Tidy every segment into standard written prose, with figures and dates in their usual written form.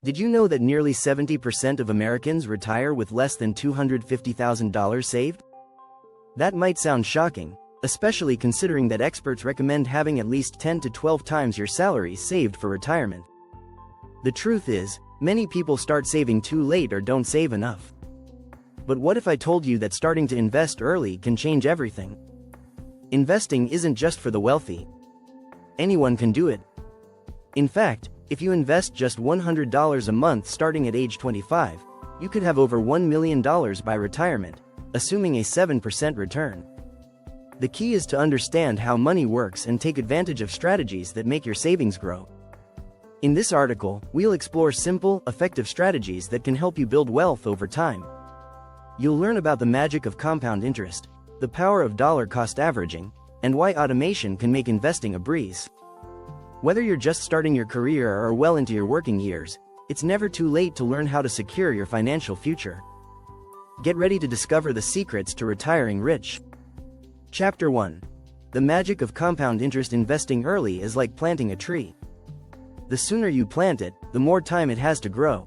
Did you know that nearly 70% of Americans retire with less than $250,000 saved? That might sound shocking, especially considering that experts recommend having at least 10 to 12 times your salary saved for retirement. The truth is, many people start saving too late or don't save enough. But what if I told you that starting to invest early can change everything? Investing isn't just for the wealthy. Anyone can do it. In fact, if you invest just $100 a month starting at age 25, you could have over $1 million by retirement, assuming a 7% return. The key is to understand how money works and take advantage of strategies that make your savings grow. In this article, we'll explore simple, effective strategies that can help you build wealth over time. You'll learn about the magic of compound interest, the power of dollar-cost averaging, and why automation can make investing a breeze. Whether you're just starting your career or well into your working years, it's never too late to learn how to secure your financial future. Get ready to discover the secrets to retiring rich. Chapter 1. The magic of compound interest. Investing early is like planting a tree. The sooner you plant it, the more time it has to grow.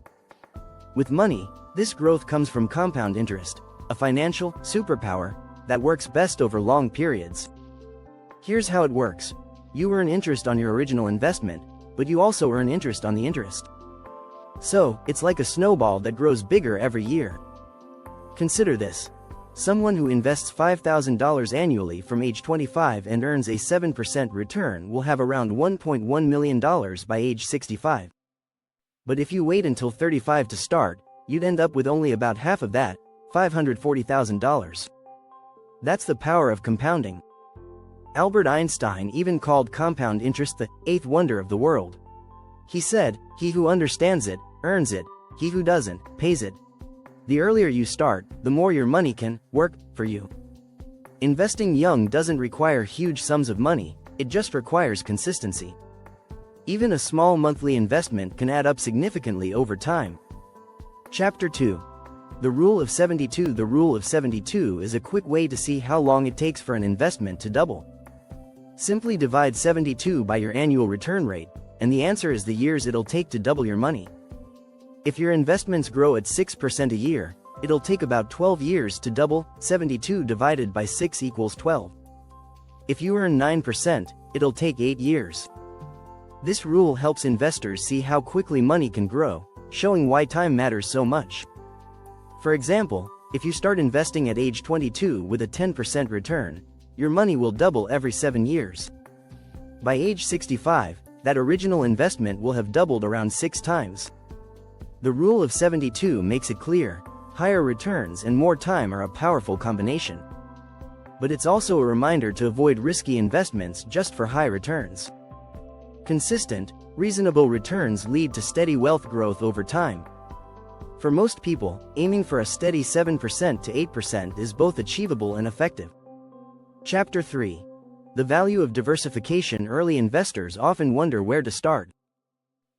With money, this growth comes from compound interest, a financial superpower that works best over long periods. Here's how it works. You earn interest on your original investment, but you also earn interest on the interest. So, it's like a snowball that grows bigger every year. Consider this. Someone who invests $5,000 annually from age 25 and earns a 7% return will have around $1.1 million by age 65. But if you wait until 35 to start, you'd end up with only about half of that, $540,000. That's the power of compounding. Albert Einstein even called compound interest the eighth wonder of the world. He said, "He who understands it, earns it. He who doesn't, pays it." The earlier you start, the more your money can work for you. Investing young doesn't require huge sums of money, it just requires consistency. Even a small monthly investment can add up significantly over time. Chapter 2. The Rule of 72. The Rule of 72 is a quick way to see how long it takes for an investment to double. Simply divide 72 by your annual return rate, and the answer is the years it'll take to double your money. If your investments grow at 6% a year, it'll take about 12 years to double. 72 divided by 6 equals 12. If you earn 9%, it'll take 8 years. This rule helps investors see how quickly money can grow, showing why time matters so much. For example, if you start investing at age 22 with a 10% return, your money will double every 7 years. By age 65, that original investment will have doubled around 6 times. The Rule of 72 makes it clear, higher returns and more time are a powerful combination. But it's also a reminder to avoid risky investments just for high returns. Consistent, reasonable returns lead to steady wealth growth over time. For most people, aiming for a steady 7% to 8% is both achievable and effective. Chapter 3. The Value of Diversification. Early investors often wonder where to start.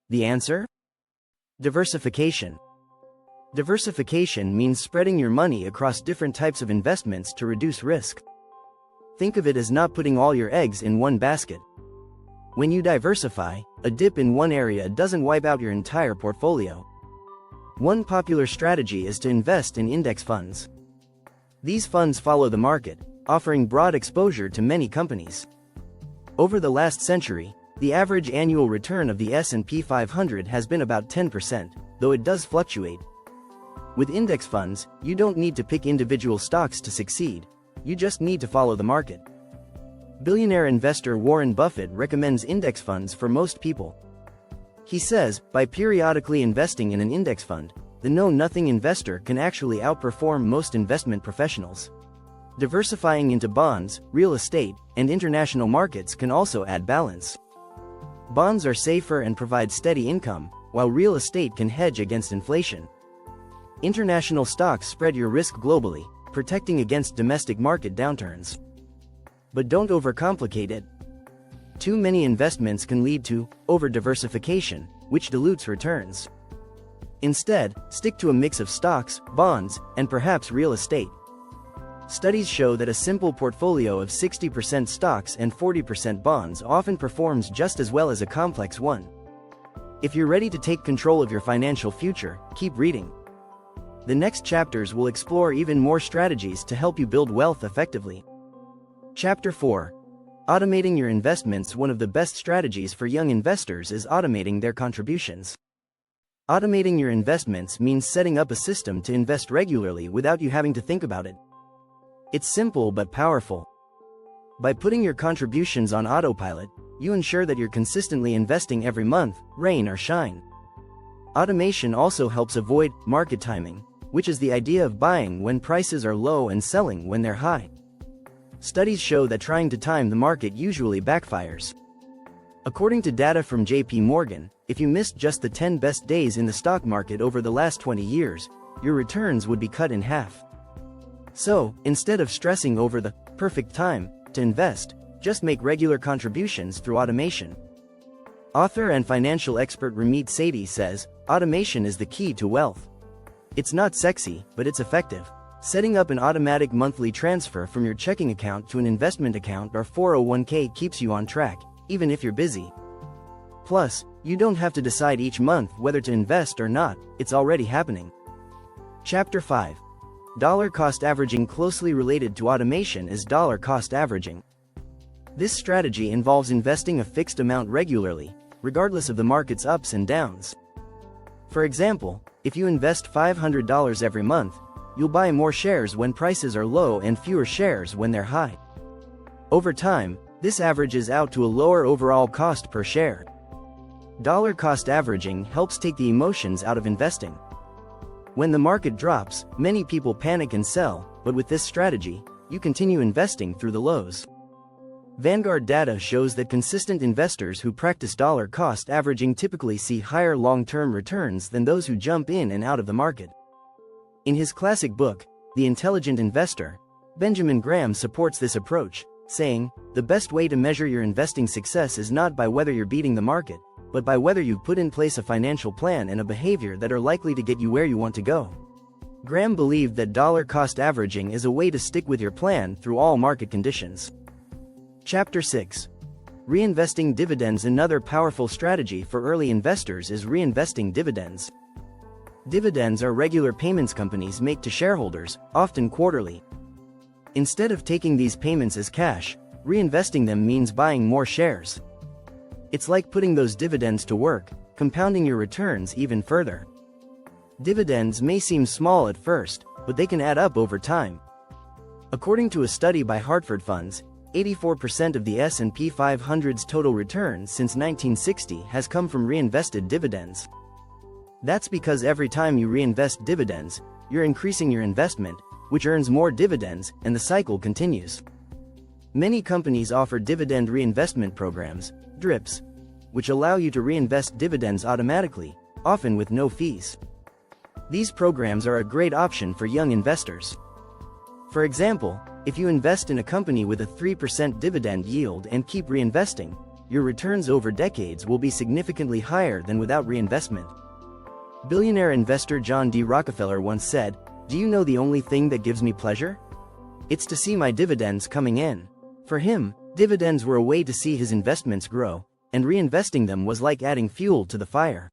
The answer? Diversification. Diversification means spreading your money across different types of investments to reduce risk. Think of it as not putting all your eggs in one basket. When you diversify, a dip in one area doesn't wipe out your entire portfolio. One popular strategy is to invest in index funds. These funds follow the market, offering broad exposure to many companies. Over the last century, the average annual return of the S&P 500 has been about 10%, though it does fluctuate. With index funds, you don't need to pick individual stocks to succeed, you just need to follow the market. Billionaire investor Warren Buffett recommends index funds for most people. He says, by periodically investing in an index fund, the know-nothing investor can actually outperform most investment professionals. Diversifying into bonds, real estate, and international markets can also add balance. Bonds are safer and provide steady income, while real estate can hedge against inflation. International stocks spread your risk globally, protecting against domestic market downturns. But don't overcomplicate it. Too many investments can lead to over-diversification, which dilutes returns. Instead, stick to a mix of stocks, bonds, and perhaps real estate. Studies show that a simple portfolio of 60% stocks and 40% bonds often performs just as well as a complex one. If you're ready to take control of your financial future, keep reading. The next chapters will explore even more strategies to help you build wealth effectively. Chapter 4. Automating your investments. One of the best strategies for young investors is automating their contributions. Automating your investments means setting up a system to invest regularly without you having to think about it. It's simple but powerful. By putting your contributions on autopilot, you ensure that you're consistently investing every month, rain or shine. Automation also helps avoid market timing, which is the idea of buying when prices are low and selling when they're high. Studies show that trying to time the market usually backfires. According to data from JP Morgan, if you missed just the 10 best days in the stock market over the last 20 years, your returns would be cut in half. So, instead of stressing over the perfect time to invest, just make regular contributions through automation. Author and financial expert Ramit Sethi says, automation is the key to wealth. It's not sexy, but it's effective. Setting up an automatic monthly transfer from your checking account to an investment account or 401k keeps you on track, even if you're busy. Plus, you don't have to decide each month whether to invest or not, it's already happening. Chapter 5. Dollar cost averaging. Closely related to automation is dollar cost averaging. This strategy involves investing a fixed amount regularly, regardless of the market's ups and downs. For example, if you invest $500 every month, you'll buy more shares when prices are low and fewer shares when they're high. Over time, this averages out to a lower overall cost per share. Dollar cost averaging helps take the emotions out of investing. When the market drops, many people panic and sell, but with this strategy, you continue investing through the lows. Vanguard data shows that consistent investors who practice dollar cost averaging typically see higher long-term returns than those who jump in and out of the market. In his classic book, The Intelligent Investor, Benjamin Graham supports this approach, saying, "The best way to measure your investing success is not by whether you're beating the market, but by whether you've put in place a financial plan and a behavior that are likely to get you where you want to go." Graham believed that dollar cost averaging is a way to stick with your plan through all market conditions. Chapter 6. Reinvesting dividends. Another powerful strategy for early investors is reinvesting dividends. Dividends are regular payments companies make to shareholders, often quarterly. Instead of taking these payments as cash, reinvesting them means buying more shares. It's like putting those dividends to work, compounding your returns even further. Dividends may seem small at first, but they can add up over time. According to a study by Hartford Funds, 84% of the S&P 500's total returns since 1960 has come from reinvested dividends. That's because every time you reinvest dividends, you're increasing your investment, which earns more dividends, and the cycle continues. Many companies offer dividend reinvestment programs, DRIPs, which allow you to reinvest dividends automatically, often with no fees. These programs are a great option for young investors. For example, if you invest in a company with a 3% dividend yield and keep reinvesting, your returns over decades will be significantly higher than without reinvestment. Billionaire investor John D. Rockefeller once said, "Do you know the only thing that gives me pleasure? It's to see my dividends coming in." For him, dividends were a way to see his investments grow, and reinvesting them was like adding fuel to the fire.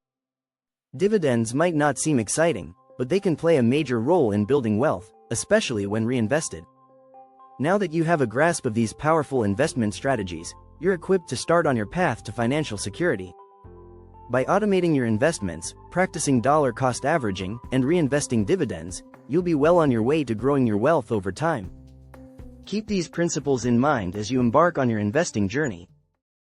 Dividends might not seem exciting, but they can play a major role in building wealth, especially when reinvested. Now that you have a grasp of these powerful investment strategies, you're equipped to start on your path to financial security. By automating your investments, practicing dollar cost averaging, and reinvesting dividends, you'll be well on your way to growing your wealth over time. Keep these principles in mind as you embark on your investing journey.